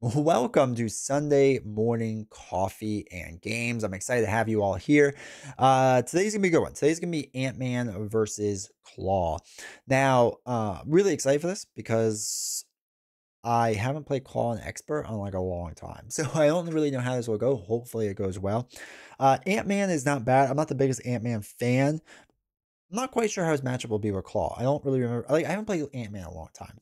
Welcome to Sunday morning coffee and games. I'm excited to have you all here. Today's gonna be a good one. Today's gonna be Ant-Man versus Claw. Now, really excited for this because I haven't played Claw and Expert on like a long time, so I don't really know how this will go. Hopefully, it goes well. Ant-Man is not bad. I'm not the biggest Ant-Man fan. I'm not quite sure how his matchup will be with Claw. I don't really remember. Like, I haven't played Ant-Man in a long time.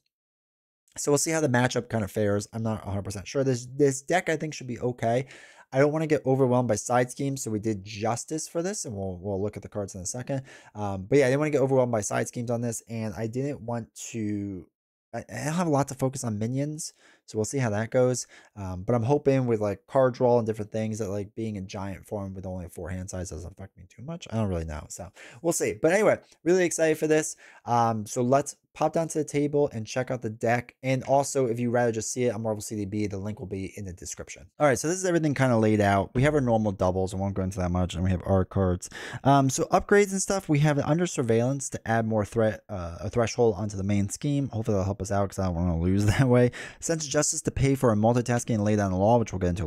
So we'll see how the matchup kind of fares. I'm not 100% sure. This deck I think should be okay. I don't want to get overwhelmed by side schemes, so we did justice for this, and we'll look at the cards in a second. But yeah, I didn't want to get overwhelmed by side schemes on this, and I didn't want to. I don't have a lot to focus on minions, so we'll see how that goes. But I'm hoping with like card draw and different things that like being in giant form with only 4 hand size doesn't affect me too much. I don't really know, so we'll see. But anyway, really excited for this. So let's pop down to the table and check out the deck. And also, if you rather just see it on Marvel CDB, the link will be in the description. All right, so this is everything kind of laid out. We have our normal doubles. I won't go into that much. And we have our cards. So upgrades and stuff, we have it under surveillance to add more a threshold onto the main scheme. Hopefully that'll help us out because I don't want to lose that way. Sense of justice to pay for a multitasking and lay down the law, which we'll get into a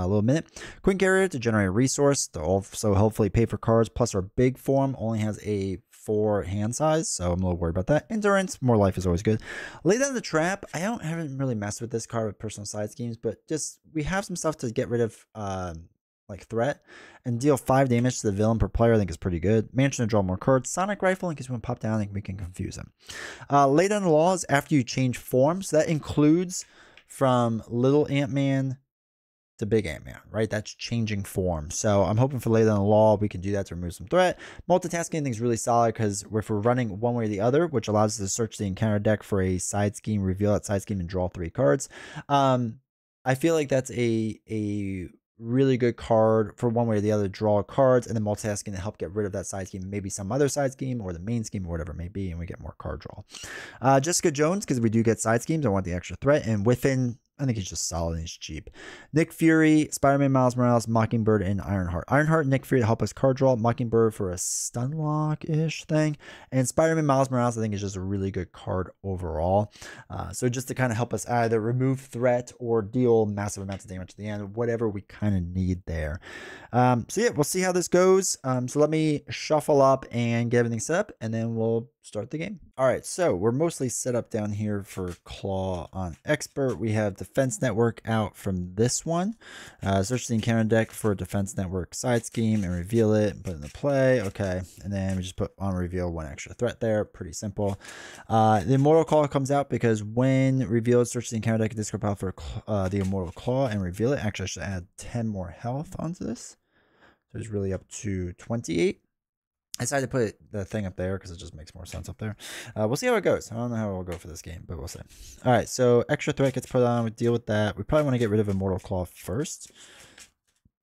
little minute. Quick carrier to generate a resource to also hopefully pay for cards. Plus our big form only has a 4 hand size, so I'm a little worried about that. Endurance, more life is always good. Lay down the trap. Haven't really messed with this card with personal side schemes, but just we have some stuff to get rid of like threat and deal 5 damage to the villain per player. I think is pretty good. Mansion to draw more cards. Sonic rifle in case we want to pop down and we can confuse him. Lay down the laws after you change forms. That includes from little Ant-Man to big Ant-Man, right? That's changing form. So I'm hoping for later in the law, we can do that to remove some threat. Multitasking I think is really solid because if we're running one way or the other, which allows us to search the encounter deck for a side scheme, reveal that side scheme, and draw 3 cards. I feel like that's a really good card for one way or the other, draw cards, and then multitasking to help get rid of that side scheme, maybe some other side scheme or the main scheme or whatever it may be, and we get more card draw. Jessica Jones, because we do get side schemes, I want the extra threat, and within I think he's just solid and he's cheap. Nick Fury, Spider-Man, Miles Morales, Mockingbird, and Ironheart. Ironheart and Nick Fury to help us card draw. Mockingbird for a stun lock-ish thing. And Spider-Man, Miles Morales, I think is just a really good card overall. So just to kind of help us either remove threat or deal massive amounts of damage at the end, whatever we kind of need there. So yeah, we'll see how this goes. So let me shuffle up and get everything set up, and then we'll start the game. All right, so we're mostly set up down here for Claw on Expert. We have Defense Network out from this one. Search the encounter deck for Defense Network side scheme and reveal it and put it into play. Okay, and then we just put on reveal 1 extra threat there. Pretty simple. The Immortal Claw comes out because when revealed, search the encounter deck and discard pile for the Immortal Claw and reveal it. Actually, I should add 10 more health onto this. So it's really up to 28. I decided to put the thing up there because it just makes more sense up there. We'll see how it goes. I don't know how it will go for this game, but we'll see. All right, so extra threat gets put on. We deal with that. We probably want to get rid of Immortal Claw first.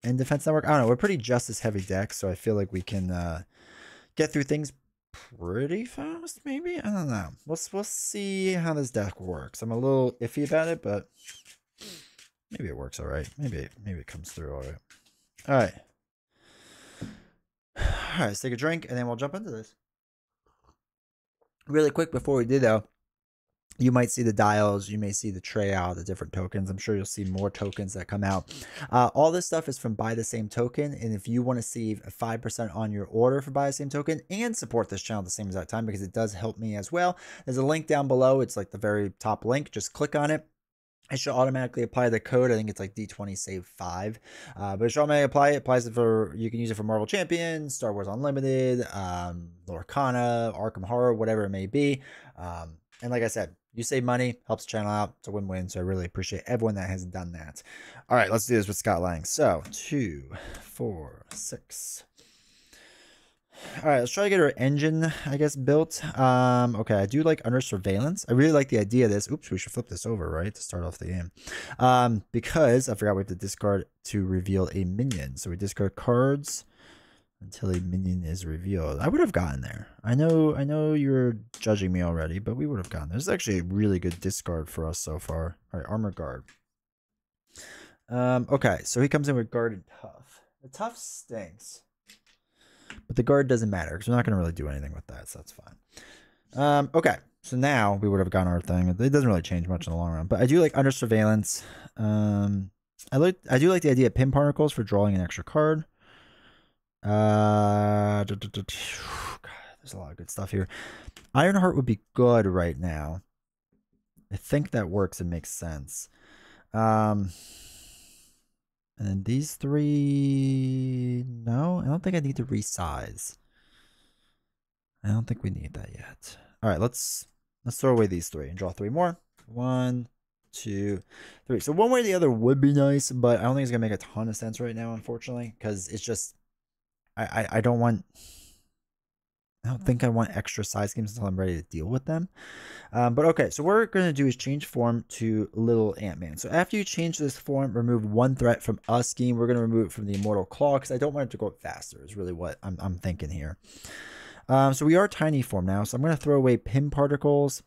And Defense Network, I don't know. We're pretty justice heavy deck, so I feel like we can get through things pretty fast, maybe? I don't know. We'll see how this deck works. I'm a little iffy about it, but maybe it works all right. Maybe it comes through all right. All right. All right, let's take a drink and then we'll jump into this. Really quick before we do though, you might see the dials, you may see the tray out, the different tokens. I'm sure you'll see more tokens that come out. All this stuff is from buy the same token. And if you want to save 5% on your order for buy the same token and support this channel at the same exact time, because it does help me as well, there's a link down below. It's like the very top link. Just click on it. It should automatically apply the code. I think it's like D20 save 5. But it should automatically apply it. Applies it for, you can use it for Marvel Champions, Star Wars Unlimited, Lorcana, Arkham Horror, whatever it may be. And like I said, you save money, helps the channel out. It's a win-win. So I really appreciate everyone that has done that. All right, let's do this with Scott Lang. So 2, 4, 6. All right, let's try to get our engine, I guess, built. Okay, I do like under surveillance. I really like the idea of this. Oops, we should flip this over, right, to start off the game. Because I forgot we have to discard to reveal a minion. So we discard cards until a minion is revealed. I would have gotten there. I know you're judging me already, but we would have gotten there. This is actually a really good discard for us so far. All right, Armor Guard. Okay, so he comes in with Guard and Tough. The Tough stinks. But the guard doesn't matter because we're not going to really do anything with that, so that's fine. Okay, So now we would have gotten our thing. It doesn't really change much in the long run. But I do like under surveillance. I do like the idea of pin particles for drawing an extra card. God, there's a lot of good stuff here. Ironheart would be good right now. I think that works and makes sense. And then these three, no, I don't think I need to resize. I don't think we need that yet. All right, let's throw away these three and draw three more. 1, 2, 3. So one way or the other would be nice, but I don't think it's gonna make a ton of sense right now, unfortunately, because it's just I don't think I want extra side schemes until I'm ready to deal with them. But okay, so what we're going to do is change form to Little Ant-Man. So after you change this form, remove one threat from a scheme. We're going to remove it from the Immortal Claw because I don't want it to go faster is really what I'm thinking here. So we are tiny form now. So I'm going to throw away pin particles.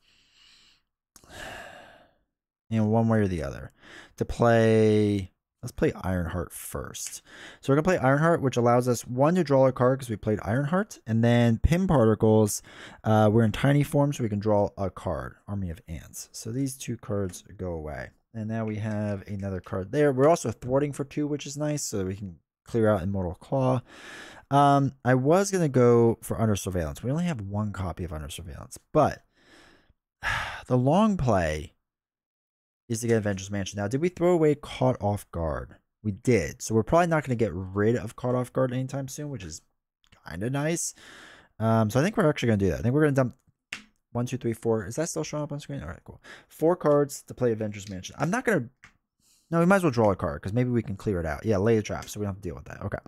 One way or the other. To play... Let's play Ironheart first. So we're going to play Ironheart, which allows us, one, to draw a card because we played Ironheart. And then Pin Particles, we're in tiny form, so we can draw a card, Army of Ants. So these two cards go away. And now we have another card there. We're also thwarting for 2, which is nice, so we can clear out Immortal Claw. I was going to go for Under Surveillance. We only have one copy of Under Surveillance. But the long play is to get Avengers Mansion. Now, did we throw away Caught Off Guard? We did. So we're probably not going to get rid of Caught Off Guard anytime soon, which is kind of nice. So I think we're actually going to do that. I think we're going to dump 1, 2, 3, 4. Is that still showing up on screen? All right, cool. 4 cards to play Avengers Mansion. I'm not going to... No, we might as well draw a card because maybe we can clear it out. Yeah, lay a trap so we don't have to deal with that. Okay.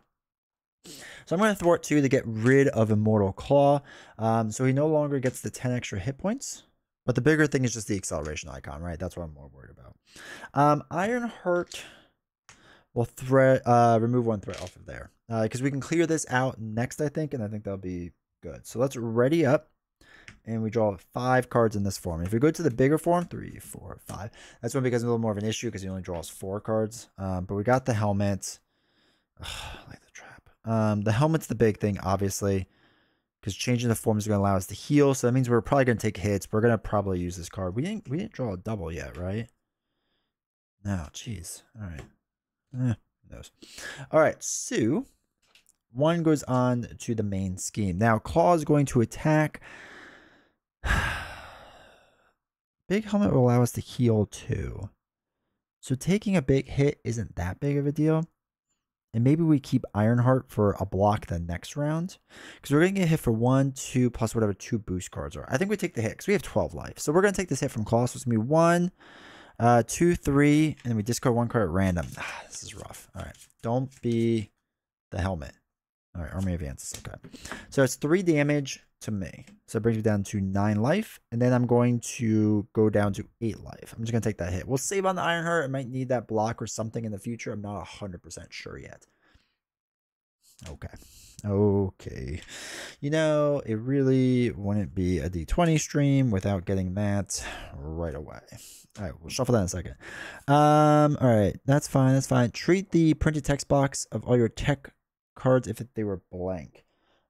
So I'm going to thwart 2 to get rid of Immortal Claw. So he no longer gets the 10 extra hit points. But the bigger thing is just the acceleration icon, right? That's what I'm more worried about. Ironheart will remove 1 threat off of there. Because we can clear this out next, I think. And I think that'll be good. So let's ready up. And we draw 5 cards in this form. If we go to the bigger form, 3, 4, 5. That's when it becomes a little more of an issue because he only draws 4 cards. But we got the helmet. Ugh, I like the trap. The helmet's the big thing, obviously. Because changing the form is going to allow us to heal. So that means we're probably going to take hits. We're going to probably use this card. We didn't draw a double yet, right? No, jeez. All right. Who knows? All right. So 1 goes on to the main scheme. Now, Klaw is going to attack. Big helmet will allow us to heal too. So taking a big hit isn't that big of a deal. And maybe we keep Ironheart for a block the next round. Because we're going to get hit for 1, 2, plus whatever 2 boost cards are. I think we take the hit because we have 12 life. So we're going to take this hit from Klaw. So it's going to be 1, 2, 3. And then we discard 1 card at random. This is rough. All right. Don't be the helmet. All right. Army of Ants. Okay. So it's 3 damage to me. So it brings me down to 9 life. And then I'm going to go down to 8 life. I'm just going to take that hit. We'll save on the Ironheart. I might need that block or something in the future. I'm not 100% sure yet. Okay. Okay. You know, it really wouldn't be a D20 stream without getting that right away. All right, we'll shuffle that in a second. All right, that's fine. That's fine. Treat the printed text box of all your tech cards if they were blank.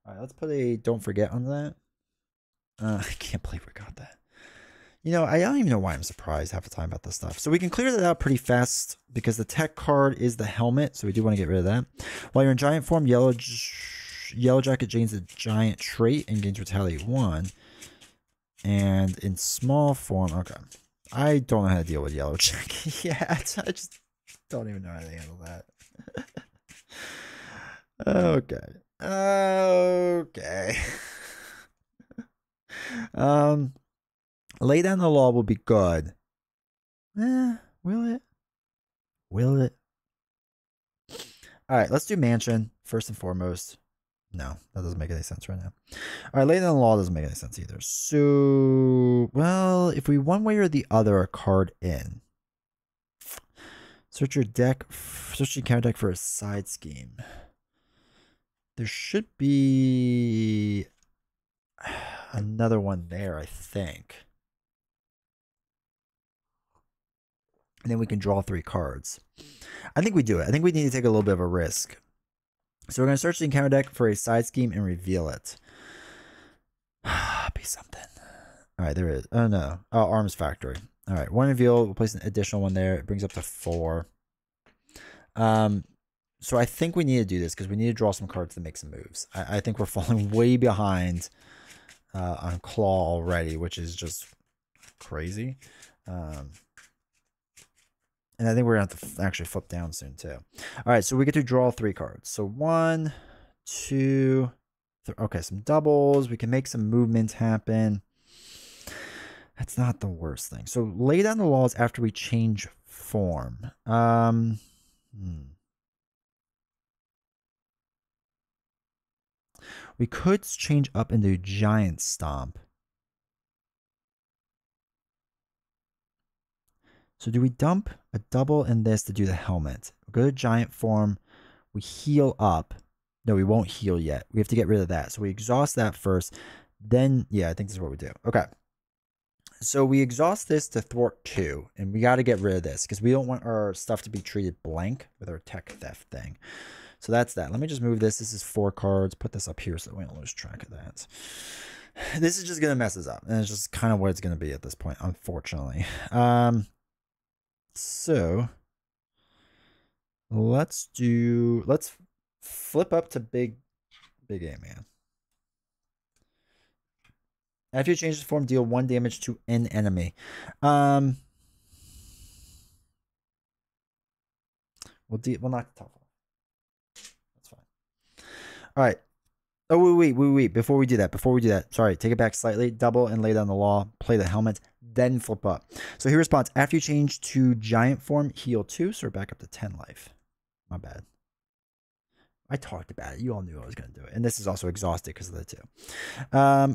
All right, let's put a don't forget on that. I can't believe we got that. You know, I don't even know why I'm surprised half the time about this stuff. So we can clear that out pretty fast because the tech card is the helmet. So we do want to get rid of that. While you're in giant form, Yellow Jacket gains a giant trait and gains Retaliate 1. And in small form, okay. I don't know how to deal with Yellow Jacket yet. I just don't even know how to handle that. Okay. Okay. Lay down the law will be good. Will it? Will it? All right, let's do Mansion first and foremost. No, that doesn't make any sense right now. All right, lay down the law doesn't make any sense either. So, well, if we one way or the other a card in. Search your deck, search your counter deck for a side scheme. There should be another one there, I think. And then we can draw 3 cards. I think we do it. I think we need to take a little bit of a risk. So we're going to search the encounter deck for a side scheme and reveal it. Be something. All right, there is. Oh, no. Oh, Arms Factory. All right, one reveal. We'll place an additional one there. It brings up to 4. So I think we need to do this because we need to draw some cards to make some moves. I think we're falling way behind on Klaw already, which is just crazy. And I think we're going to have to actually flip down soon, too. All right, so we get to draw 3 cards. So 1, 2, 3. Okay, some doubles. We can make some movement happen. That's not the worst thing. So lay down the laws after we change form. We could change up into Giant Stomp. So do we dump a double in this to do the helmet? We go to Giant form. We heal up. No, we won't heal yet. We have to get rid of that. So we exhaust that first. Then, yeah, I think this is what we do. Okay. So we exhaust this to thwart 2. And we got to get rid of this because we don't want our stuff to be treated blank with our tech theft thing. So that's that. Let me just move this. This is 4 cards. Put this up here so we don't lose track of that. This is just going to mess us up. And it's just kind of what it's going to be at this point, unfortunately. So let's flip up to Big A-Man. After you change the form, deal 1 damage to an enemy. We'll knock the top off. That's fine. All right. Oh, wait. Before we do that. Sorry, take it back slightly. Double and lay down the law. Play the helmet. Then flip up. So he responds, after you change to Giant form, heal 2. So we're back up to 10 life. My bad. I talked about it. You all knew I was going to do it. And this is also exhausted because of the 2.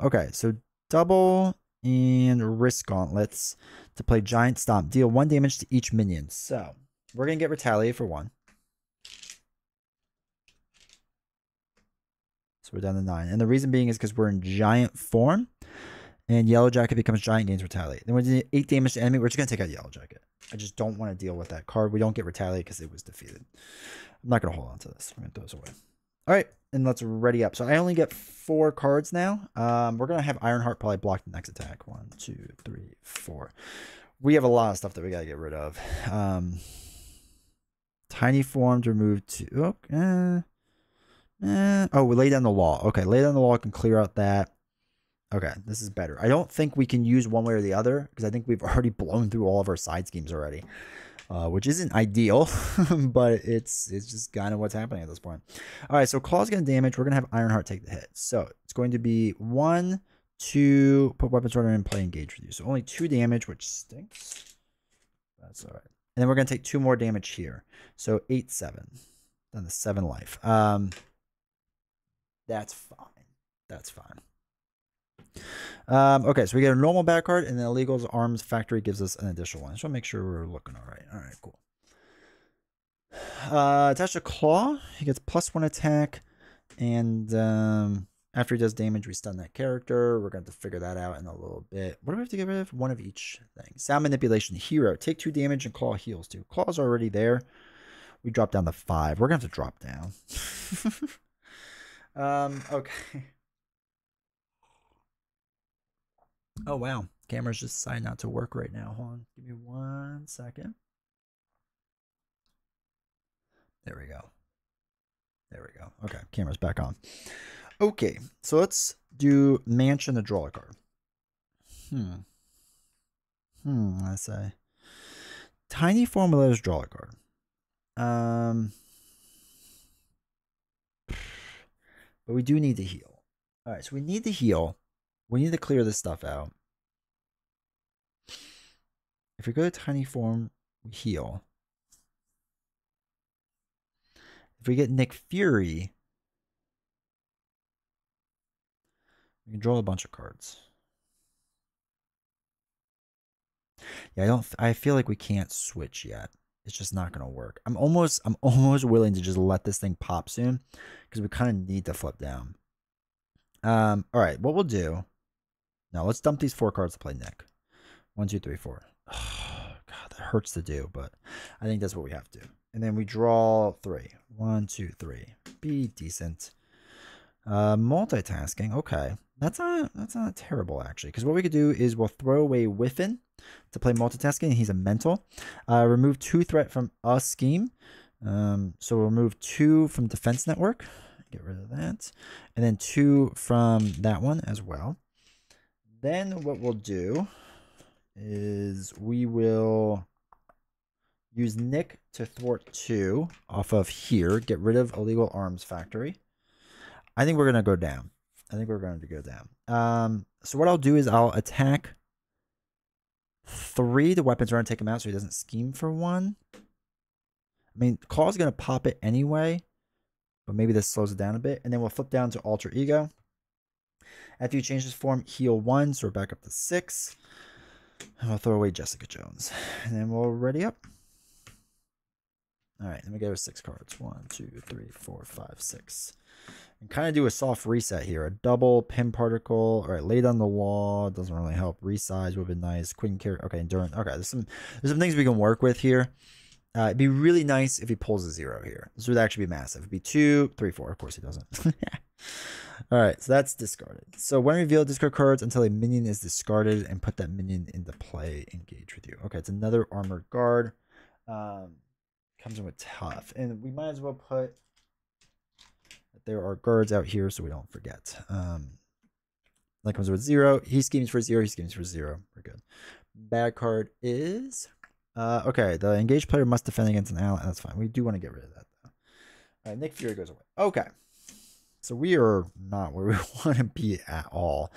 Okay, so double and risk gauntlets to play Giant Stomp. Deal 1 damage to each minion. So we're going to get Retaliate for 1. So we're down to 9. And the reason being is because we're in Giant form. And Yellow Jacket becomes Giant, gains Retaliate. Then we do 8 damage to enemy. We're just going to take out Yellow Jacket. I just don't want to deal with that card. We don't get Retaliate because it was defeated. I'm not going to hold on to this. I'm going to throw this away. All right. And let's ready up. So I only get 4 cards now. We're going to have Ironheart probably block the next attack. 1, 2, 3, 4. We have a lot of stuff that we got to get rid of. Tiny forms removed 2. Oh, we lay down the law. Okay, lay down the law can clear out that. Okay, this is better. I don't think we can use one way or the other because I think we've already blown through all of our side schemes already, which isn't ideal, but it's just kind of what's happening at this point. All right, so Claw's going to damage. We're going to have Ironheart take the hit. So it's going to be 1, 2, put weapons order in play, engage with you. So only 2 damage, which stinks. That's all right. And then we're going to take 2 more damage here. So 8, 7. Then the 7 life. That's fine. That's fine. Okay, so we get a normal back card, and then Illegal's Arms Factory gives us an additional one. I just want to make sure we're looking all right. All right, cool. Attached to Klaw, he gets +1 attack, and after he does damage, we stun that character. We're going to have to figure that out in a little bit. What do we have to get rid of? 1 of each thing. Sound Manipulation, Hero. Take 2 damage, and Klaw heals 2. Claw's already there. We drop down to 5. We're going to have to drop down. Okay. Oh, wow. Camera's just deciding not to work right now. Hold on. Give me 1 second. There we go. There we go. Okay. Camera's back on. Okay. So let's do Mansion to draw a card. I say. Tiny Formulas draw a card. But we do need to heal. All right. So we need to heal. We need to clear this stuff out. If we go to Tiny Form, we heal. If we get Nick Fury, we can draw a bunch of cards. Yeah, I feel like we can't switch yet. It's just not going to work. I'm almost willing to just let this thing pop soon because we kind of need to flip down. All right, what we'll do. Now let's dump these 4 cards to play Nick. 1, 2, 3, 4. Oh, God, that hurts to do, but I think that's what we have to do. And then we draw 3. 1, 2, 3. Be decent. Multitasking. Okay. That's not terrible actually. Because what we could do is we'll throw away Whiffin to play multitasking. He's a mental. Remove 2 threat from a scheme. So we'll remove 2 from defense network. Get rid of that. And then 2 from that one as well. Then what we'll do is we will use Nick to thwart 2 off of here. Get rid of illegal arms factory. I think we're going to go down. So what I'll do is I'll attack 3. The weapons are going to take him out so he doesn't scheme for 1. I mean, Klaw's going to pop it anyway, but maybe this slows it down a bit. And then we'll flip down to Alter Ego. After you change his form, heal 1, so we're back up to 6. And we'll throw away Jessica Jones. And then we'll ready up. All right, let me get our 6 cards. 1, 2, 3, 4, 5, 6. And kind of do a soft reset here. A double, pin particle. All right, lay down the law. Doesn't really help. Resize would have been nice. Queen carry. Okay, endurance. Okay, there's some things we can work with here. It'd be really nice if he pulls a 0 here. This would actually be massive. It'd be 2, 3, 4. Of course he doesn't. All right, so that's discarded. So when revealed, discard cards until a minion is discarded and put that minion into play. Engage with you. Okay, it's another armored guard. Comes in with tough, and we might as well put that there are guards out here so we don't forget. That comes with 0. He schemes for 0. He schemes for 0. We're good. Bad card is okay. The engaged player must defend against an ally. That's fine. We do want to get rid of that though. All right, Nick Fury goes away. Okay. So we are not where we want to be at all.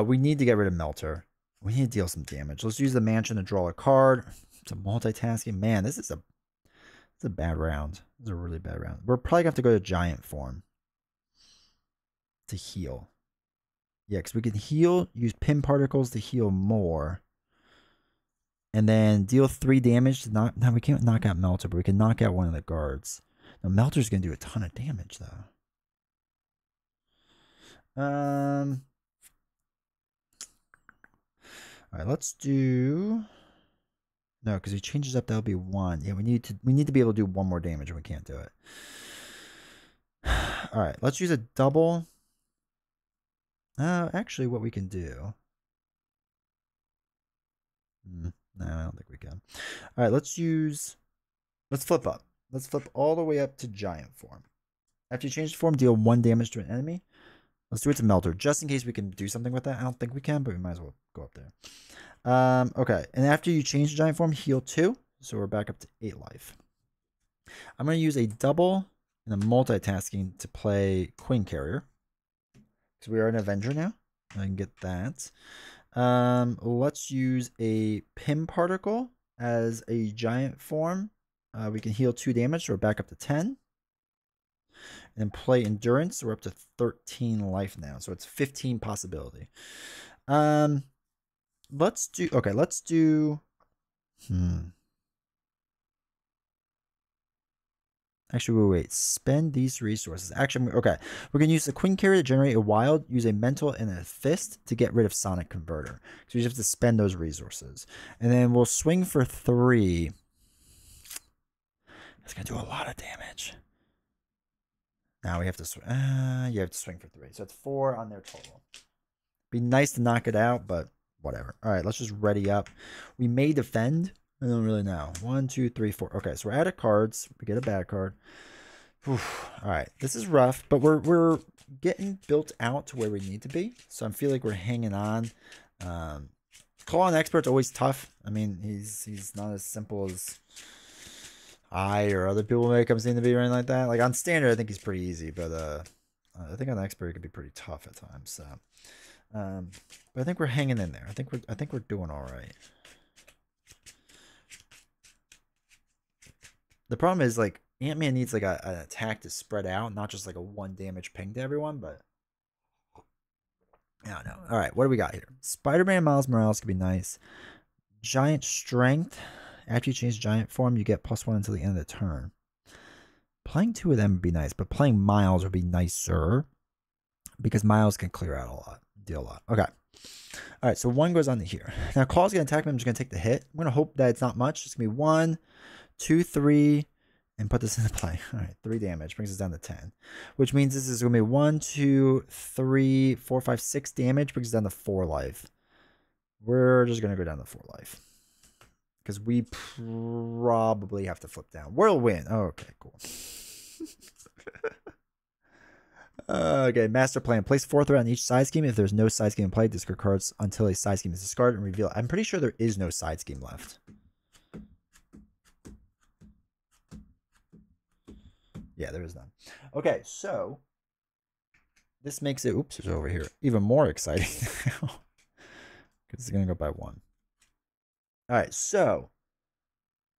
We need to get rid of Melter. We need to deal some damage. Let's use the mansion to draw a card. It's a multitasking. Man, it's a bad round. This is a really bad round. We're probably going to have to go to giant form to heal. Yeah, because we can heal, use pin particles to heal more. And then deal 3 damage to knock. Now we can't knock out Melter, but we can knock out one of the guards. Now Melter's going to do a ton of damage though. All right, let's do. No, because he changes up, that'll be 1. Yeah, we need to be able to do 1 more damage, and we can't do it. All right, let's use a double. Actually, what we can do. No, I don't think we can. All right, let's flip up. Let's flip all the way up to giant form. After you change the form, deal 1 damage to an enemy. Let's do it to Melter, just in case we can do something with that. I don't think we can, but we might as well go up there. Okay, and after you change the giant form, heal 2. So we're back up to 8 life. I'm going to use a double and a multitasking to play Queen Carrier. Because we are an Avenger now. I can get that. Let's use a Pim Particle as a giant form. We can heal 2 damage, so we're back up to 10. And play Endurance, so we're up to 13 life now. So it's 15 possibility. Let's do Actually, wait. Spend these resources. Actually, okay. We're going to use the Queen Carrier to generate a wild, use a mental and a fist to get rid of Sonic Converter. So we just have to spend those resources. And then we'll swing for 3. That's going to do a lot of damage. Now we have to swing. You have to swing for 3. So it's 4 on their total. Be nice to knock it out, but whatever. All right, let's just ready up. We may defend. I don't really know. 1, 2, 3, 4. Okay, so we're out of cards. We get a bad card. All right, this is rough, but we're getting built out to where we need to be. So I feel like we're hanging on. Claw and Expert's always tough. I mean, he's not as simple as I or other people make him seem to be or anything like that. Like on standard, I think he's pretty easy, but I think on Expert it could be pretty tough at times. So, but I think we're hanging in there. I think we're doing all right. The problem is like Ant-Man needs like an attack to spread out, not just like a 1 damage ping to everyone. But I don't know. All right, what do we got here? Spider-Man Miles Morales could be nice. Giant Strength. After you change giant form, you get +1 until the end of the turn. Playing 2 of them would be nice, but playing Miles would be nicer because Miles can clear out a lot, deal a lot. Okay. All right, so 1 goes on to here. Now, Claw's going to attack me. I'm just going to take the hit. I'm going to hope that it's not much. It's going to be 1, 2, 3, and put this into play. All right, 3 damage brings us down to 10, which means this is going to be 1, 2, 3, 4, 5, 6 damage, brings us down to 4 life. We're just going to go down to 4 life because we probably have to flip down. Whirlwind. Oh, okay, cool. Okay, master plan. Place 4 threat on each side scheme. If there's no side scheme in play, discard cards until a side scheme is discarded and reveal. I'm pretty sure there is no side scheme left. Yeah, there is none. Okay, so this makes it, oops, it's over here, even more exciting now. Because it's going to go by 1. All right, so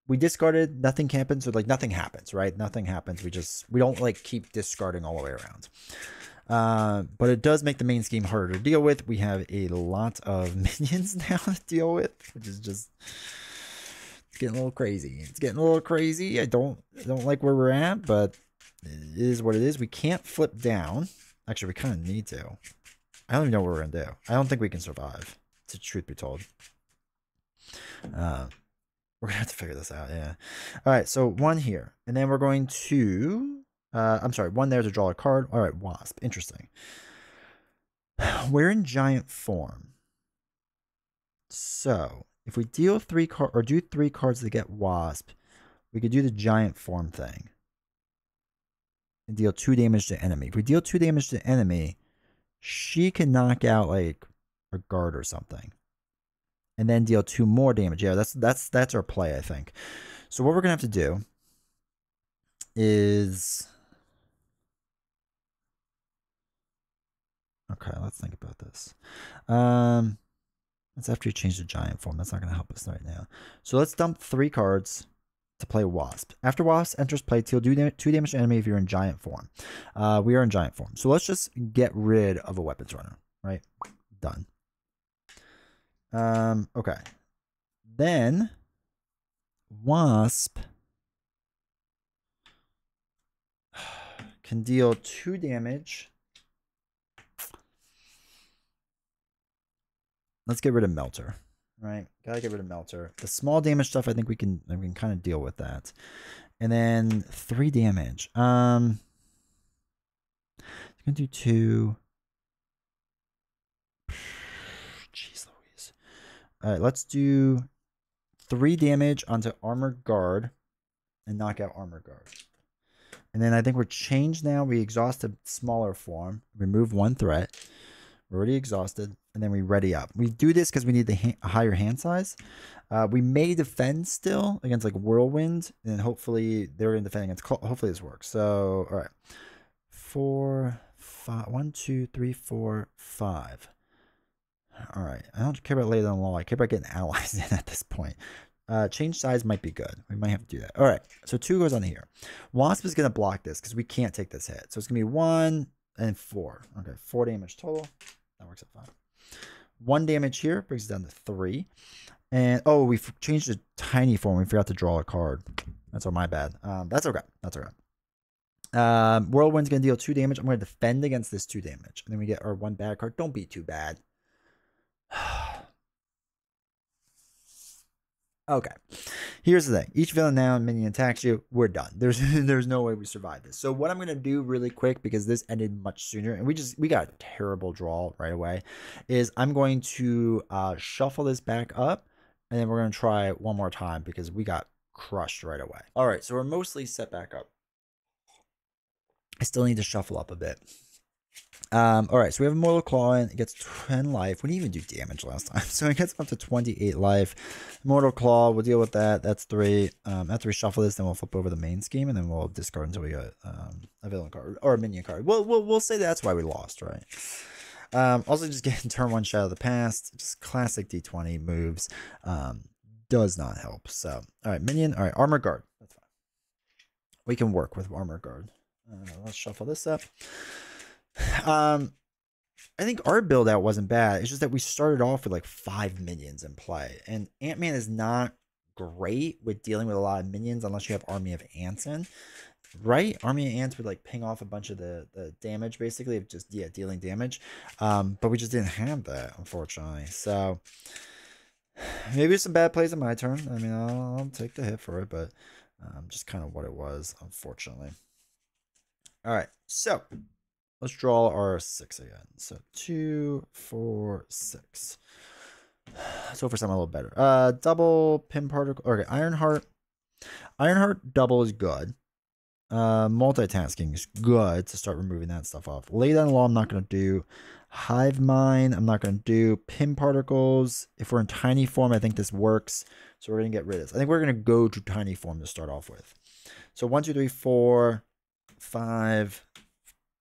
we discarded, nothing happens, or like nothing happens, right? Nothing happens. We don't like keep discarding all the way around. But it does make the main scheme harder to deal with. We have a lot of minions now to deal with, which is just, it's getting a little crazy. It's getting a little crazy. I don't like where we're at, but it is what it is. We can't flip down. Actually, we kind of need to. I don't even know what we're going to do. I don't think we can survive, to truth be told. We're going to have to figure this out, yeah. All right, so 1 here. And then we're going to... I'm sorry, 1 there to draw a card. All right, Wasp. Interesting. We're in giant form. So, if we deal 3 cards, or do 3 cards to get Wasp, we could do the giant form thing. And deal 2 damage to enemy. If we deal 2 damage to enemy, she can knock out, like, a guard or something. And then deal 2 more damage. Yeah, that's our play, I think. So what we're gonna have to do is, okay, let's think about this. That's after you change the giant form. That's not gonna help us right now. So let's dump 3 cards to play Wasp. After Wasp enters play, deal 2 damage to enemy if you're in giant form. We are in giant form. So let's just get rid of a weapons runner, right? Done. Okay. Then Wasp can deal 2 damage. Let's get rid of Melter. Right? Gotta get rid of Melter. The small damage stuff, I think we can kind of deal with that. And then 3 damage. It's gonna do 2. Jeez Louise. Alright, let's do 3 damage onto Armor Guard and knock out Armor Guard. And then I think we're changed now. We exhausted smaller form. Remove 1 threat. We're already exhausted. And then we ready up. We do this because we need the higher hand size. We may defend still against like Whirlwind. And hopefully they're going to defend against Klaw. Hopefully this works. So, all right. 4, 5. 1, 2, 3, 4, 5. All right. I don't care about laying down law. I care about getting allies in at this point. Change size might be good. We might have to do that. All right. So 2 goes on here. Wasp is going to block this because we can't take this hit. So it's going to be 1 and 4. Okay. 4 damage total. That works out fine. 1 damage here brings it down to 3. And oh, we changed the tiny form. We forgot to draw a card. That's my bad. That's okay. That's okay. Whirlwind's gonna deal 2 damage. I'm gonna defend against this 2 damage. And then we get our 1 bad card. Don't be too bad. Okay. Here's the thing. Each villain now and minion attacks you. We're done. There's no way we survive this. So what I'm gonna do really quick, because this ended much sooner and we got a terrible draw right away, is I'm going to shuffle this back up and then we're gonna try it one more time because we got crushed right away. All right, so we're mostly set back up. I still need to shuffle up a bit. All right, so we have a Mortal Claw in. It gets 10 life. We didn't even do damage last time, so it gets up to 28 life. Mortal Claw, we'll deal with that. That's 3. After we shuffle this, then we'll flip over the main scheme, and then we'll discard until we get a villain card or a minion card. We'll say that's why we lost, right? Also, just getting turn 1 Shadow of the Past, just classic D20 moves, does not help. So, all right, minion. All right, Armor Guard. That's fine. We can work with Armor Guard. Let's shuffle this up. I think our build out wasn't bad. It's just that we started off with like 5 minions in play, and Ant-Man is not great with dealing with a lot of minions unless you have Army of Ants in, right? Army of Ants would like ping off a bunch of the damage basically of just dealing damage, but we just didn't have that, unfortunately. So maybe some bad plays on my turn. I mean, I'll take the hit for it, but Just kind of what it was, unfortunately. All right, so let's draw our 6 again. So 2, 4, 6. Let's go for something a little better. Double pin particle. Okay, Ironheart. Ironheart double is good. Multitasking is good to start removing that stuff off. Lay down the law, I'm not going to do. Hive mind, I'm not going to do. Pin particles, if we're in tiny form, I think this works. So we're going to get rid of this. I think we're going to go to tiny form to start off with. So 1, 2, 3, 4, 5.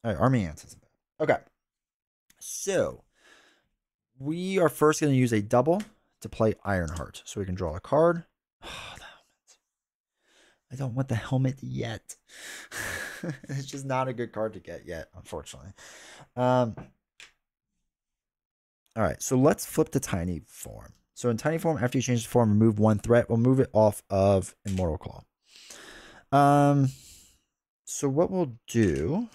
All right, army ants isn't bad. Okay. So we are first going to use a double to play Ironheart. So we can draw a card. Oh, the helmet. I don't want the helmet yet. It's just not a good card to get yet, unfortunately. All right, so let's flip to tiny form. So in tiny form, after you change the form, remove 1 threat. We'll move it off of Immortal Claw. So what we'll do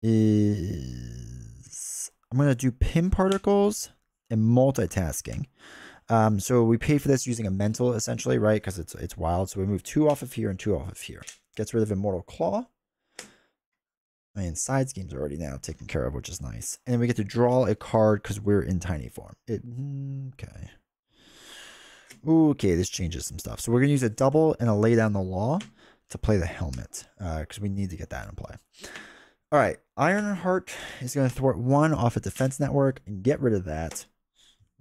is I'm going to do pin particles and multitasking. So we pay for this using a mental, essentially, right? Because it's wild. So we move 2 off of here and 2 off of here. Gets rid of Immortal Claw. I mean, side schemes are already now taken care of, which is nice. And then we get to draw a card because we're in tiny form. Okay. Okay, this changes some stuff. So we're going to use a double and a lay down the law to play the helmet because we need to get that in play. All right, Ironheart is going to thwart 1 off a defense network and get rid of that.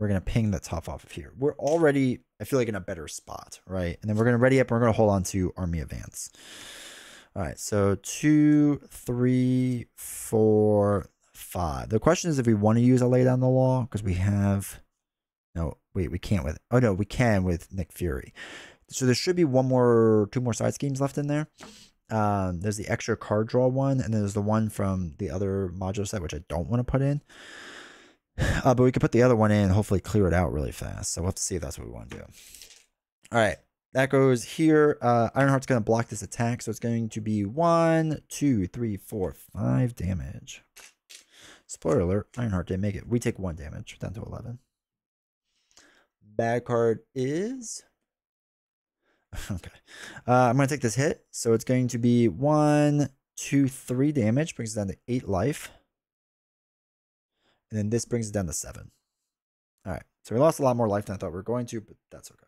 We're going to ping the tough off of here. We're already, I feel like, in a better spot, right? And then we're going to ready up and we're going to hold on to Army of Ants. All right, so 2, 3, 4, 5. The question is if we want to use a lay down the law because we have, no, wait, we can't with, oh no, we can with Nick Fury. So there should be 2 more side schemes left in there. There's the extra card draw one, and then there's the one from the other module set, which I don't want to put in. But we could put the other one in and hopefully clear it out really fast. So we'll have to see if that's what we want to do. All right. That goes here. Ironheart's going to block this attack. So it's going to be 1, 2, 3, 4, 5 damage. Spoiler alert. Ironheart didn't make it. We take 1 damage down to 11. Bad card is... Okay. I'm going to take this hit. So it's going to be 1, 2, 3 damage. Brings it down to 8 life. And then this brings it down to 7. All right. So we lost a lot more life than I thought we were going to, but that's okay.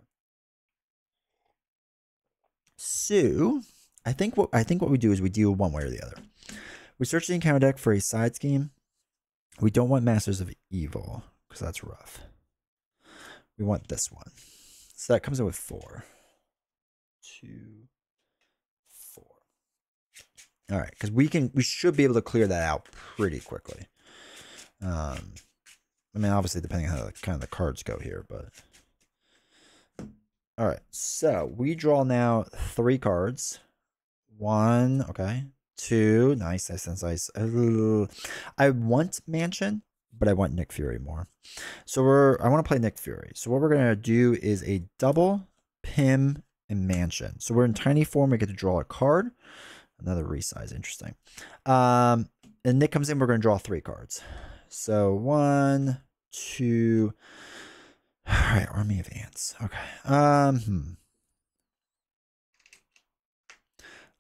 So I think what we do is we deal one way or the other. We search the encounter deck for a side scheme. We don't want Masters of Evil because that's rough. We want this one. So that comes in with 4. 2, 4. All right, because we should be able to clear that out pretty quickly. I mean, obviously depending on how kind of the cards go here, but all right. So we draw now 3 cards. 1, okay. 2, nice, nice. I want Mansion, but I want Nick Fury more. So I want to play Nick Fury. So what we're gonna do is a double, Pim, and Mansion. So we're in tiny form. We get to draw a card. Another resize, interesting. And Nick comes in. We're gonna draw 3 cards. So 1, 2. All right, Army of Ants. Okay.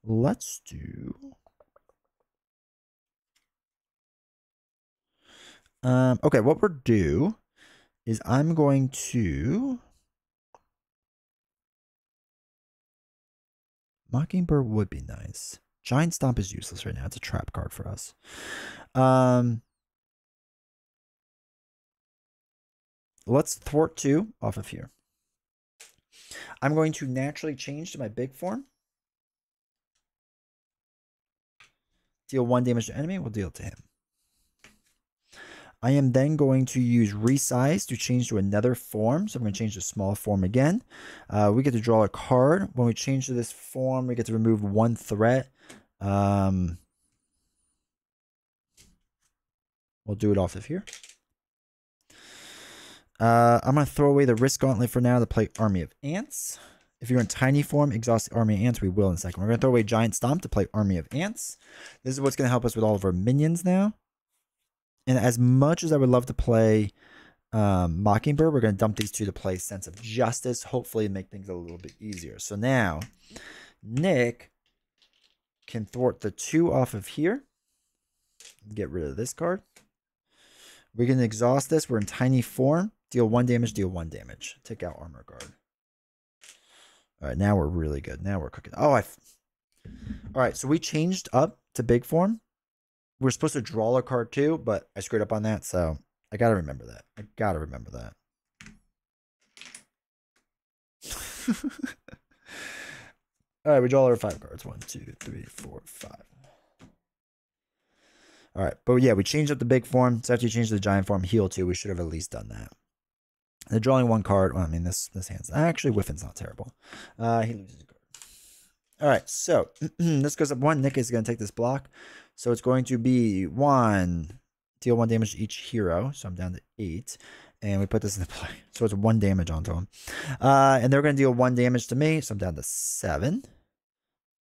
Let's do. Okay, what we're do is I'm going to. Mockingbird would be nice. Giant Stomp is useless right now. It's a trap card for us. Let's thwart 2 off of here. I'm going to naturally change to my big form. Deal 1 damage to enemy. We'll deal it to him. I am then going to use resize to change to another form. So I'm going to change to small form again. We get to draw a card. When we change to this form, we get to remove 1 threat. We'll do it off of here. I'm going to throw away the Risk Gauntlet for now to play Army of Ants. If you're in tiny form, exhaust the Army of Ants. We will in a second. We're going to throw away Giant Stomp to play Army of Ants. This is what's going to help us with all of our minions now. And as much as I would love to play Mockingbird. We're going to dump these two to play Sense of Justice, hopefully make things a little bit easier. So now Nick can thwart the 2 off of here. Get rid of this card. We're going to exhaust this. We're in tiny form. Deal 1 damage, deal 1 damage. Take out Armor Guard. All right, now we're really good. Now we're cooking. Oh, all right, so we changed up to big form. We're supposed to draw a card too, but I screwed up on that, so I got to remember that. I got to remember that. All right, we draw our 5 cards. 1, 2, 3, 4, 5. All right, but yeah, we changed up the big form. So after you change the giant form, heal 2, we should have at least done that. The drawing 1 card. Well, I mean, this hand's actually Whiffin's not terrible. He loses a card. All right, so this goes up 1. Nick is going to take this block. So it's going to be 1. Deal 1 damage to each hero. So I'm down to 8. And we put this into play. So it's 1 damage onto him. And they're going to deal 1 damage to me. So I'm down to 7.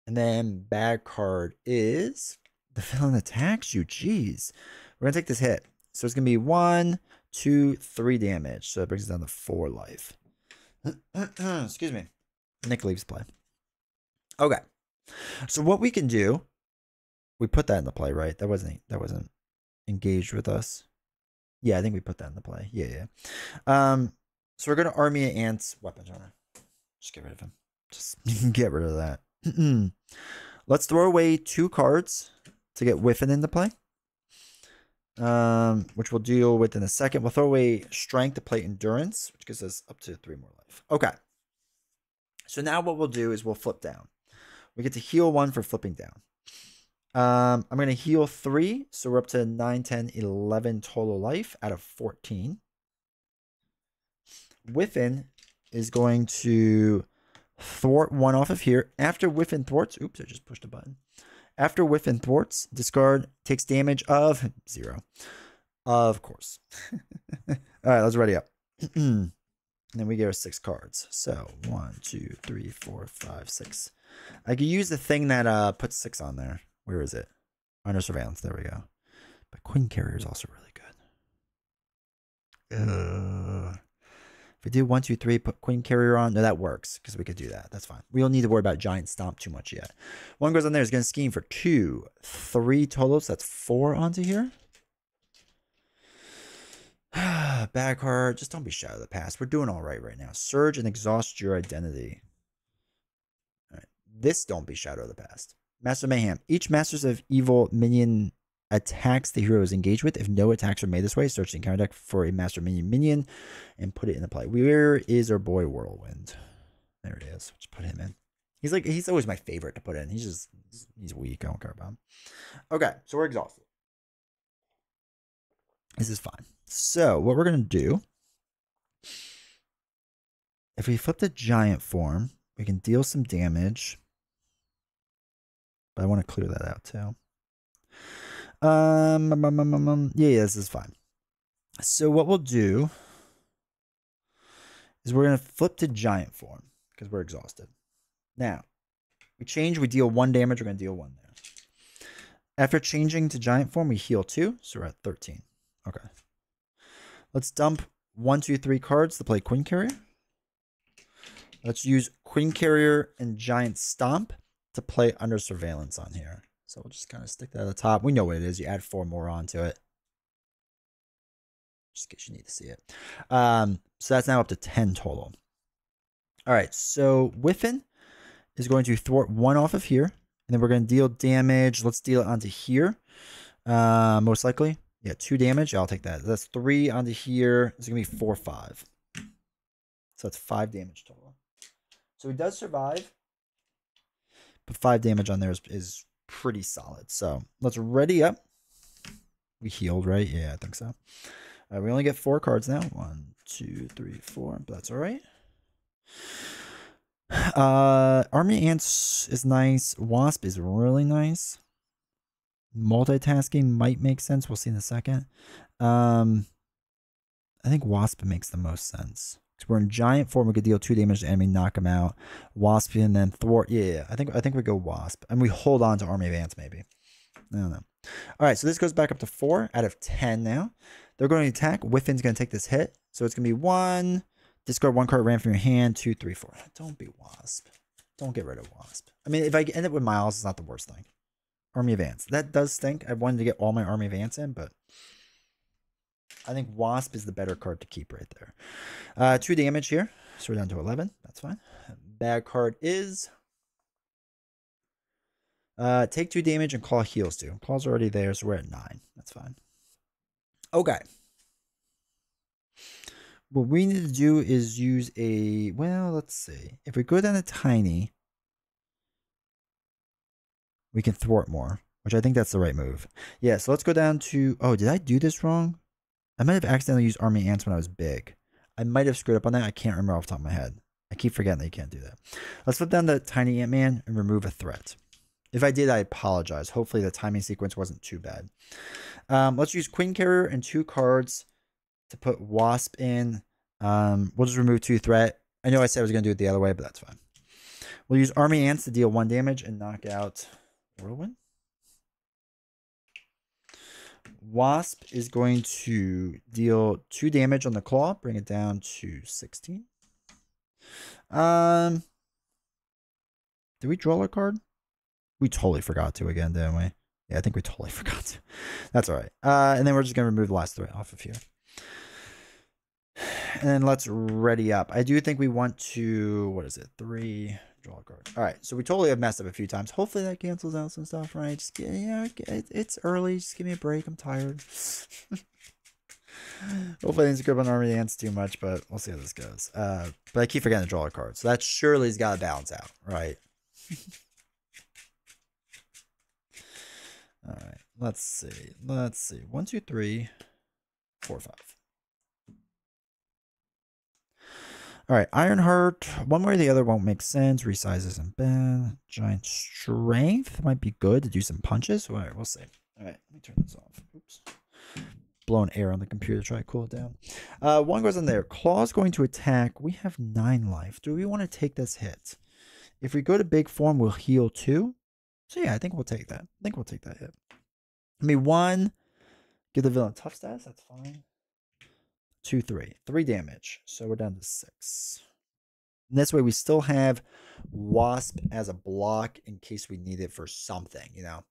And then bad card is the villain attacks you. Jeez. We're going to take this hit. So it's going to be 1, 2, 3 damage. So it brings us down to 4 life. Excuse me. Nick leaves play. Okay. So what we can do, we put that in the play, right? That wasn't engaged with us. Yeah, I think we put that in the play. Yeah. So we're going to Army of Ants weapons runner. Just get rid of him. Just get rid of that. Let's throw away 2 cards to get Whiffin into play. Which we'll deal with in a second. We'll throw away Strength to play Endurance, which gives us up to 3 more life. Okay. So now what we'll do is we'll flip down. We get to heal 1 for flipping down. I'm going to heal 3. So we're up to 9, 10, 11 total life out of 14. Whiffin is going to thwart 1 off of here. After Whiffin thwarts, oops, I just pushed a button. After Whiffin thwarts, discard takes damage of 0. Of course. All right, let's ready up. And then we get our 6 cards. So 1, 2, 3, 4, 5, 6. I could use the thing that puts 6 on there. Where is it? Under surveillance. There we go. But Queen Carrier is also really good. If we do 1, 2, 3, put Queen Carrier on. No, that works because we could do that. That's fine. We don't need to worry about Giant Stomp too much yet. 1 goes on there. Is going to scheme for 2, 3 total. So that's 4 onto here. Bad card. Just don't be Shadow of the Past. We're doing all right now. Surge and exhaust your identity. All right. This don't be Shadow of the Past. Master Mayhem. Each Masters of Evil minion attacks the hero is engaged with. If no attacks are made this way, search the encounter deck for a Master Minion and put it into play. Where is our boy Whirlwind? There it is. Just put him in. He's always my favorite to put in. He's weak. I don't care about him. Okay, so we're exhausted. This is fine. So what we're gonna do, if we flip the giant form, we can deal some damage. But I want to clear that out too. Yeah, this is fine. So what we'll do is we're going to flip to giant form because we're exhausted. Now, we change, we deal 1 damage, we're going to deal 1 there. After changing to giant form, we heal 2, so we're at 13. Okay. Let's dump 1, 2, 3 cards to play Queen Carrier. Let's use Queen Carrier and Giant Stomp to play Under Surveillance on here. So we'll just kind of stick that at the top. We know what it is. You add 4 more onto it. Just in case you need to see it. So that's now up to 10 total. All right. So Whiffin is going to thwart 1 off of here. And then we're going to deal damage. Let's deal it onto here. Most likely. Yeah, 2 damage. I'll take that. That's 3 onto here. It's going to be 4, 5. So that's 5 damage total. So he does survive. But 5 damage on there is pretty solid. So let's ready up. We healed, right? Yeah, I think so. We only get 4 cards now. 1, 2, 3, 4. But that's all right. Army Ants is nice. Wasp is really nice. Multitasking might make sense. We'll see in a second. I think Wasp makes the most sense. Because we're in giant form, we could deal 2 damage to enemy, knock him out. Wasp and then thwart. Yeah, I think we go Wasp. And we hold on to Army of Ants, maybe. I don't know. All right, so this goes back up to 4 out of 10 now. They're going to attack. Whiffin's going to take this hit. So it's going to be 1. Discard 1 card ran from your hand. 2, 3, 4. Don't be Wasp. Don't get rid of Wasp. I mean, if I end up with Miles, it's not the worst thing. Army of Ants. That does stink. I wanted to get all my Army of Ants in, but I think Wasp is the better card to keep right there. 2 damage here. So we're down to 11. That's fine. Bad card is... take 2 damage and Claw heals 2. Claw's already there, so we're at 9. That's fine. Okay. What we need to do is use a... Well, let's see. If we go down to Tiny, we can thwart more, which I think that's the right move. Yeah, so let's go down to... Oh, did I do this wrong? I might have accidentally used Army Ants when I was big. I might have screwed up on that. I can't remember off the top of my head. I keep forgetting that you can't do that. Let's flip down to Tiny Ant-Man and remove a threat. If I did, I apologize. Hopefully the timing sequence wasn't too bad. Let's use Queen Carrier and 2 cards to put Wasp in. We'll just remove 2 threat. I know I said I was going to do it the other way, but that's fine. We'll use Army Ants to deal 1 damage and knock out Whirlwind. Wasp is going to deal 2 damage on the Claw, bring it down to 16. Did we draw a card? We totally forgot to again, didn't we? Yeah, I think we totally forgot to. That's all right. And then we're just going to remove the last threat off of here. And then let's ready up. I do think we want to, what is it? 3, draw a card. All right, so we totally have messed up a few times. Hopefully that cancels out some stuff, right? Just get, it's early. Just give me a break. I'm tired. Hopefully I didn't screw up on Army Ants too much, but we'll see how this goes. But I keep forgetting to draw a card. So that surely has got to balance out, right? All right, let's see. Let's see. 1, 2, 3, 4, 5. All right, Ironheart. One way or the other won't make sense. Resize isn't bad. Giant Strength might be good to do some punches. All right, we'll see. All right, let me turn this off. Oops. Blowing air on the computer. Try to cool it down. 1 goes in there. Claw's going to attack. We have 9 life. Do we want to take this hit? If we go to big form, we'll heal 2. So yeah, I think we'll take that. I think we'll take that hit. I mean, 1. Give the villain tough stats. That's fine. 2, 3. 3 damage. So we're down to 6. And this way we still have Wasp as a block in case we need it for something, you know.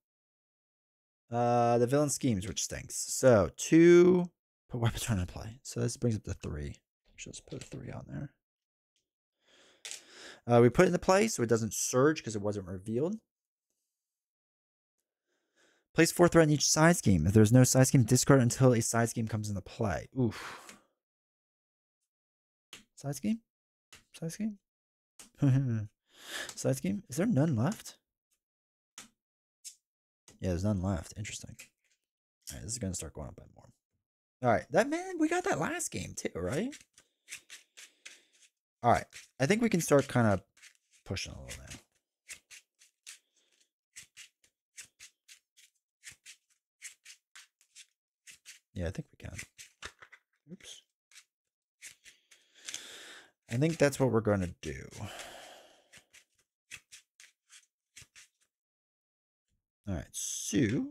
The villain schemes, which stinks. So 2. Put weapon turn in play. So this brings up to 3. Just put a 3 on there. We put it into play so it doesn't surge because it wasn't revealed. Place 4 threat in each side scheme. If there's no side scheme, discard until a side scheme comes into play. Oof. Side scheme? Side scheme? Side scheme? Is there none left? Yeah, there's none left. Interesting. All right, this is going to start going up by more. All right, that man, we got that last game too, right? All right, I think we can start kind of pushing a little now. Yeah, I think we can. Oops. I think that's what we're going to do. All right, so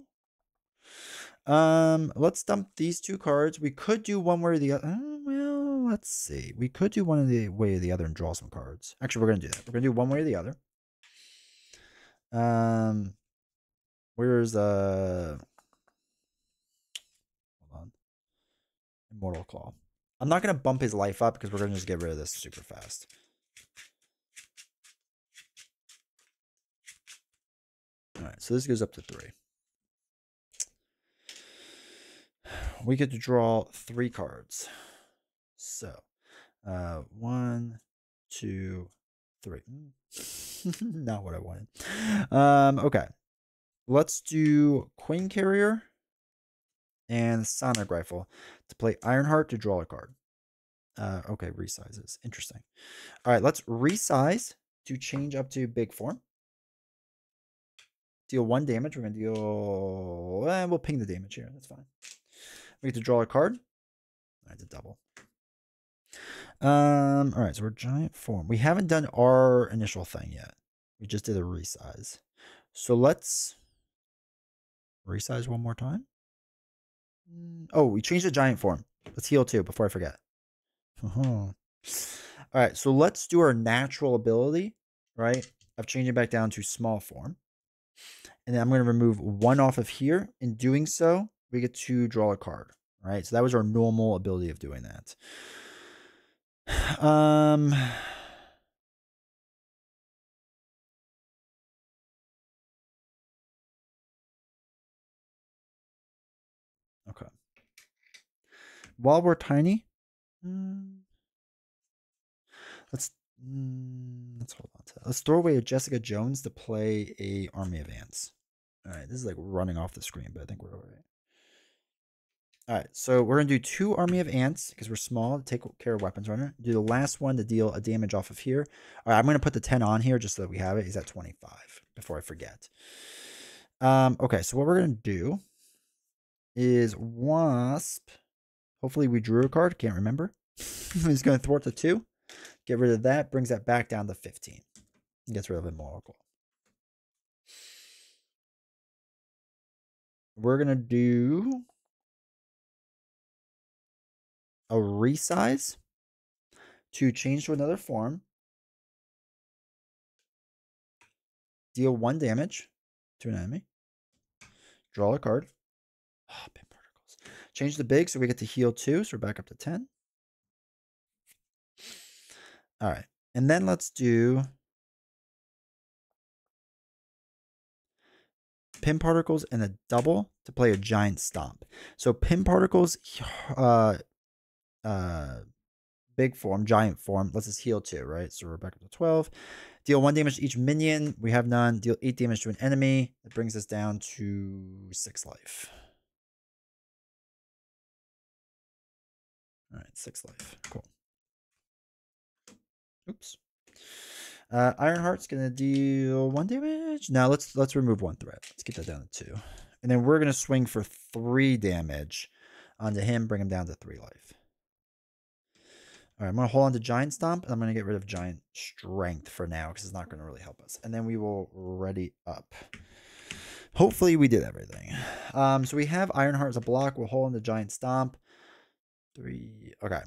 let's dump these 2 cards. We could do one way or the other. Well, let's see. We could do one of the way or the other and draw some cards. Actually, we're going to do that. We're going to do one way or the other. Where's hold on. Immortal Claw. I'm not going to bump his life up because we're going to just get rid of this super fast. All right, so this goes up to 3. We get to draw 3 cards. So, 1, 2, 3. Not what I wanted. Okay. Let's do Queen Carrier and Sonic Rifle to play Ironheart to draw a card. Okay, resizes. Interesting. All right, let's resize to change up to big form. Deal 1 damage. We're going to deal... we'll ping the damage here. That's fine. We get to draw a card. That's a double. All right, so we're giant form. We haven't done our initial thing yet. We just did a resize. So let's resize one more time. Oh, we changed the giant form. Let's heal too before I forget. All right, so let's do our natural ability, right? Of changing back down to small form. And then I'm going to remove 1 off of here. In doing so, we get to draw a card, right? So that was our normal ability of doing that. Okay. While we're tiny, let's hold on to that. Let's throw away a Jessica Jones to play a army of ants. All right, this is like running off the screen, but I think we're all right. All right, so we're gonna do 2 army of ants because we're small to take care of weapons runner. Do the last one to deal a damage off of here. All right, I'm gonna put the 10 on here just so that we have it. He's at 25 before I forget. Okay, so what we're gonna do is wasp. Hopefully we drew a card. Can't remember. He's gonna thwart the 2. Get rid of that. Brings that back down to 15. Gets rid of Immoral Claw. We're gonna do a resize to change to another form. Deal 1 damage to an enemy. Draw a card. Oh, pin particles. Change the big so we get to heal 2. So we're back up to 10. All right. And then let's do pin particles and a double to play a giant stomp. So pin particles, big form, giant form. Let's just heal 2, right? So we're back up to 12. Deal 1 damage to each minion. We have none. Deal 8 damage to an enemy. That brings us down to 6 life. All right, 6 life. Cool. Oops. Ironheart's gonna deal 1 damage. Now let's remove 1 threat. Let's get that down to 2. And then we're gonna swing for 3 damage onto him, bring him down to 3 life. All right, I'm gonna hold on to Giant Stomp, and I'm gonna get rid of Giant Strength for now because it's not gonna really help us. And then we will ready up. Hopefully we did everything. So we have Ironheart as a block. We'll hold on to Giant Stomp. 3. Okay.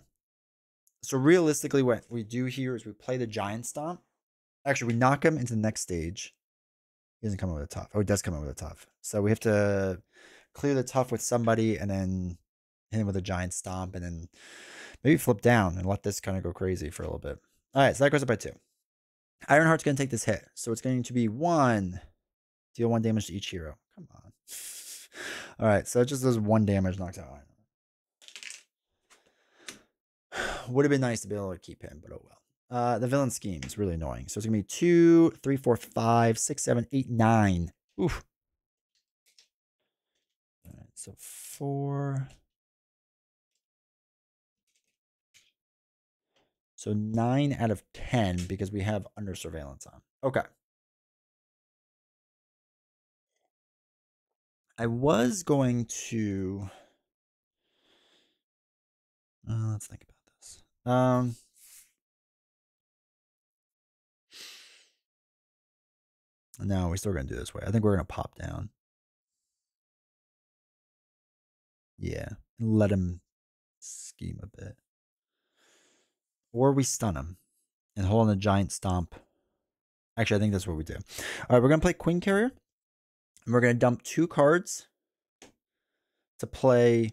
So realistically, what we do here is we play the Giant Stomp. Actually, we knock him into the next stage. He doesn't come in with a tough. Oh, he does come in with a tough. So we have to clear the tough with somebody and then hit him with a Giant Stomp and then maybe flip down and let this kind of go crazy for a little bit. All right, so that goes up by 2. Ironheart's going to take this hit. So it's going to be 1. Deal 1 damage to each hero. Come on. All right, so it just does 1 damage, knocks out Ironheart. Would have been nice to be able to keep him, but oh well. The villain scheme is really annoying. So it's going to be 2, 3, 4, 5, 6, 7, 8, 9. Oof. All right, so 4. So 9 out of 10 because we have under surveillance on. Okay. I was going to... let's think about this. No, we're still going to do this way. I think we're going to pop down. Yeah. Let him scheme a bit. Or we stun him and hold on a Giant Stomp. Actually, I think that's what we do. All right, we're going to play Queen Carrier. And we're going to dump 2 cards to play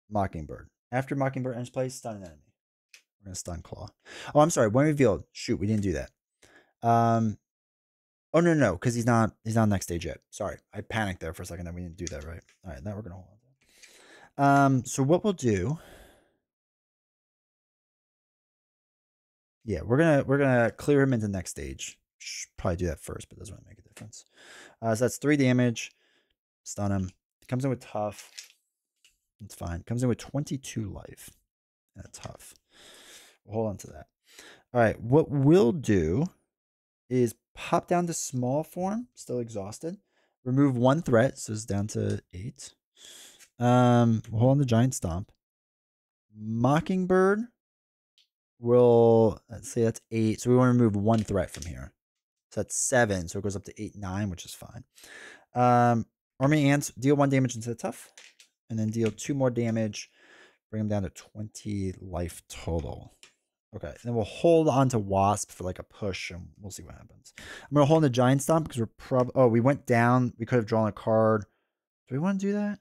Mockingbird. After Mockingbird ends play, stun an enemy. We're going to stun Klaw. Oh, I'm sorry. When revealed. Shoot, we didn't do that. Oh, no, because he's not next stage yet. Sorry. I panicked there for a second that we didn't do that right. All right, now we're going to hold on. So what we'll do... Yeah, we're gonna clear him into the next stage. Should probably do that first, but it doesn't really make a difference. So that's 3 damage. Stun him. Comes in with tough. That's fine. Comes in with 22 life. That's tough. We'll hold on to that. All right. What we'll do is pop down to small form. Still exhausted. Remove 1 threat. So it's down to 8. We'll hold on to Giant Stomp. Mockingbird. Let's say that's 8. So we want to remove 1 threat from here. So that's 7. So it goes up to 8, 9, which is fine. Army Ants deal 1 damage into the tough. and then deal 2 more damage. Bring him down to 20 life total. Okay, then we'll hold on to Wasp for like a push, and we'll see what happens. I'm going to hold on the Giant Stomp because we're probably... Oh, we went down. We could have drawn a card. Do we want to do that?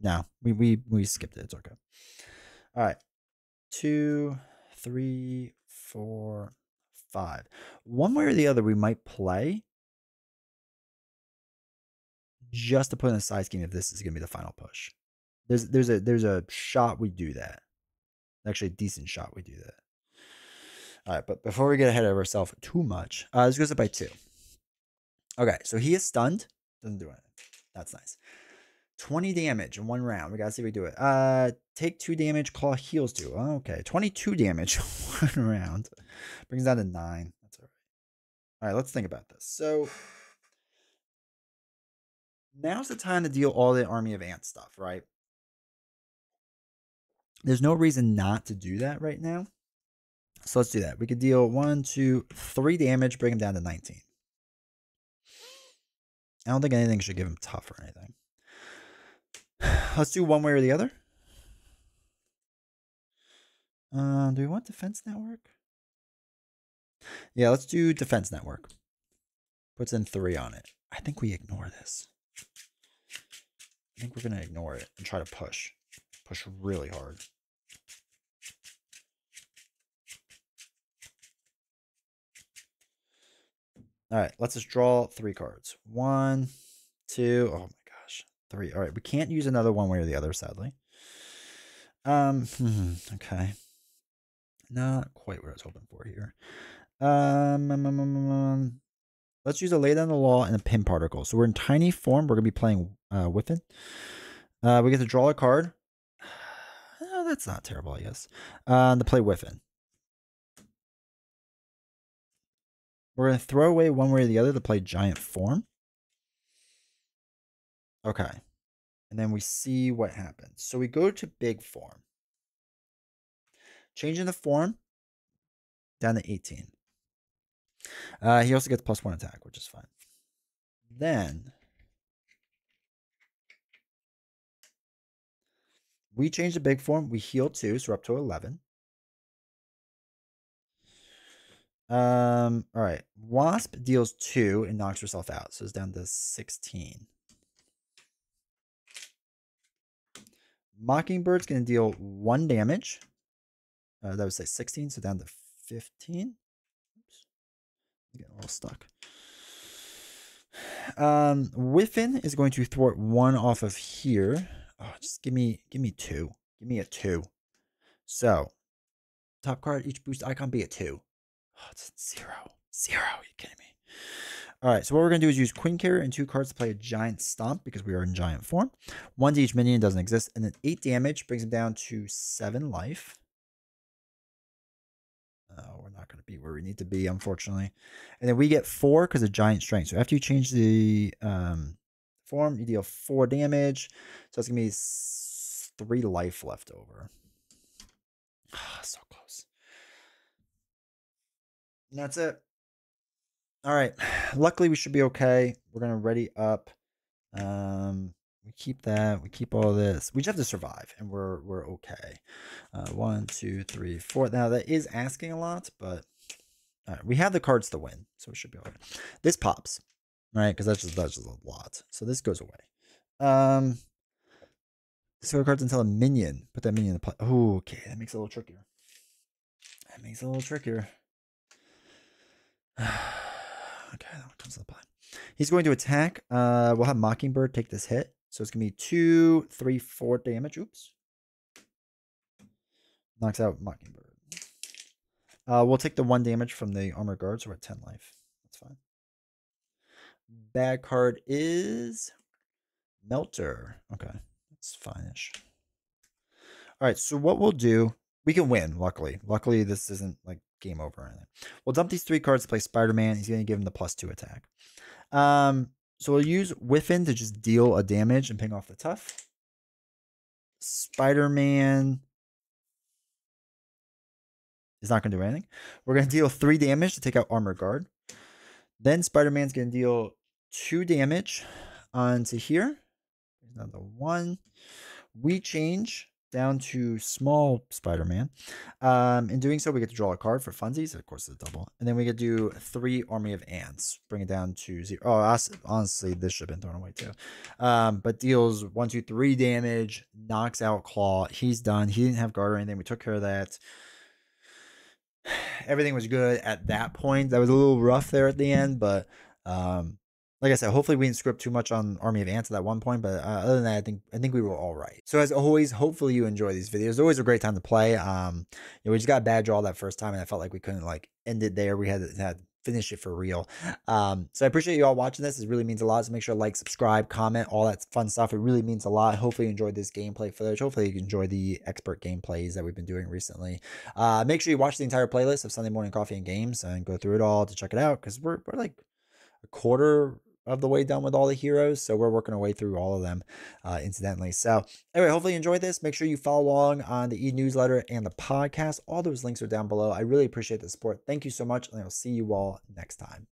No, we skipped it. It's okay. All right. 2, 3, 4, 5. One way or the other, we might play just to put in a side scheme if this is going to be the final push. There's a shot we do that. Actually, a decent shot we do that. All right, but before we get ahead of ourselves too much, this goes up by 2. Okay, so he is stunned. Doesn't do anything. That's nice. 20 damage in 1 round. We gotta see if we do it. Take 2 damage. Claw heals 2. Okay, 22 damage 1 round. Brings down to 9. That's all right. All right, let's think about this. So now's the time to deal all the Army of Ants stuff, right? There's no reason not to do that right now. So let's do that. We could deal 1, 2, 3 damage, bring him down to 19. I don't think anything should give him tough or anything. Let's do one way or the other. Do we want Defense Network? Yeah, let's do Defense Network. Puts in 3 on it. I think we ignore this. I think we're going to ignore it and try to push. Push really hard. All right, let's just draw 3 cards. 1, 2, oh my gosh, 3. All right, we can't use another one way or the other, sadly. Okay. Not quite what I was hoping for here. Let's use a lay down the law and a pin particle. So we're in tiny form. We're gonna be playing Whiffin. We get to draw a card. That's not terrible, I guess. To play Whiffin. We're going to throw away one way or the other to play Giant Form. Okay. And then we see what happens. So we go to Big Form. Changing the form down to 18. He also gets +1 attack, which is fine. Then we change the Big Form. We heal 2, so we're up to 11. All right. Wasp deals 2 and knocks herself out, so it's down to 16. Mockingbird's going to deal 1 damage. That would say 16, so down to 15. Oops. I'm getting a little stuck. Whiffin is going to thwart 1 off of here. Oh, just give me 2. Give me a 2. So, top card, each boost icon be a 2. Oh, it's 0. 0. Are you kidding me? All right, so what we're going to do is use Queen Carrier and 2 cards to play a Giant Stomp because we are in Giant Form. 1 to each minion, doesn't exist. And then 8 damage brings him down to 7 life. We're not going to be where we need to be, unfortunately. And then we get 4 because of Giant Strength. So after you change the form, you deal 4 damage. So it's going to be 3 life left over. So close. And that's it. All right. Luckily, we should be okay. We're going to ready up. We keep that. We keep all this. We just have to survive, and we're okay. 1, 2, 3, 4. Now, that is asking a lot, but we have the cards to win, so it should be all right. This pops, right? Because that's just a lot. So this goes away. Discard cards until a minion. Put that minion in the play. Oh, okay. That makes it a little trickier. Okay, that one comes into play. He's going to attack. We'll have Mockingbird take this hit. So it's going to be 2, 3, 4 damage. Oops. Knocks out Mockingbird. We'll take the 1 damage from the Armor Guard, so we're at 10 life. That's fine. Bad card is Melter. Okay. That's fine-ish. All right, so what we'll do, we can win, luckily. Luckily, this isn't like game over or anything. We'll dump these 3 cards to play Spider-Man. He's going to give him the +2 attack. So we'll use Whiffin to just deal a damage and ping off the tough. Spider-Man is not going to do anything. We're going to deal 3 damage to take out Armor Guard. Then Spider-Man's going to deal 2 damage onto here. Down to 1. We change down to small Spider-Man. In doing so, we get to draw a card for funsies. Of course, it's a double. And then we get to do 3 Army of Ants. Bring it down to 0. Oh, honestly, this should have been thrown away too. But deals 1, 2, 3 damage. Knocks out Klaw. He's done. He didn't have guard or anything. We took care of that. Everything was good at that point. That was a little rough there at the end, but like I said, hopefully we didn't script too much on Army of Ants at that one point, but other than that, I think we were all right. So as always, hopefully you enjoy these videos. Always a great time to play. We just got a bad draw that first time, and I felt like we couldn't like end it there. We had to finish it for real. So I appreciate you all watching this. It really means a lot. So make sure to like, subscribe, comment, all that fun stuff. It really means a lot. Hopefully you enjoyed this gameplay footage. Hopefully you enjoy the expert gameplays that we've been doing recently. Make sure you watch the entire playlist of Sunday Morning Coffee and Games and go through it all to check it out, because we're like a quarter of the way done with all the heroes, so we're working our way through all of them, incidentally. So anyway, hopefully you enjoyed this. Make sure you follow along on the e-newsletter and the podcast. All those links are down below. I really appreciate the support. Thank you so much, and I'll see you all next time.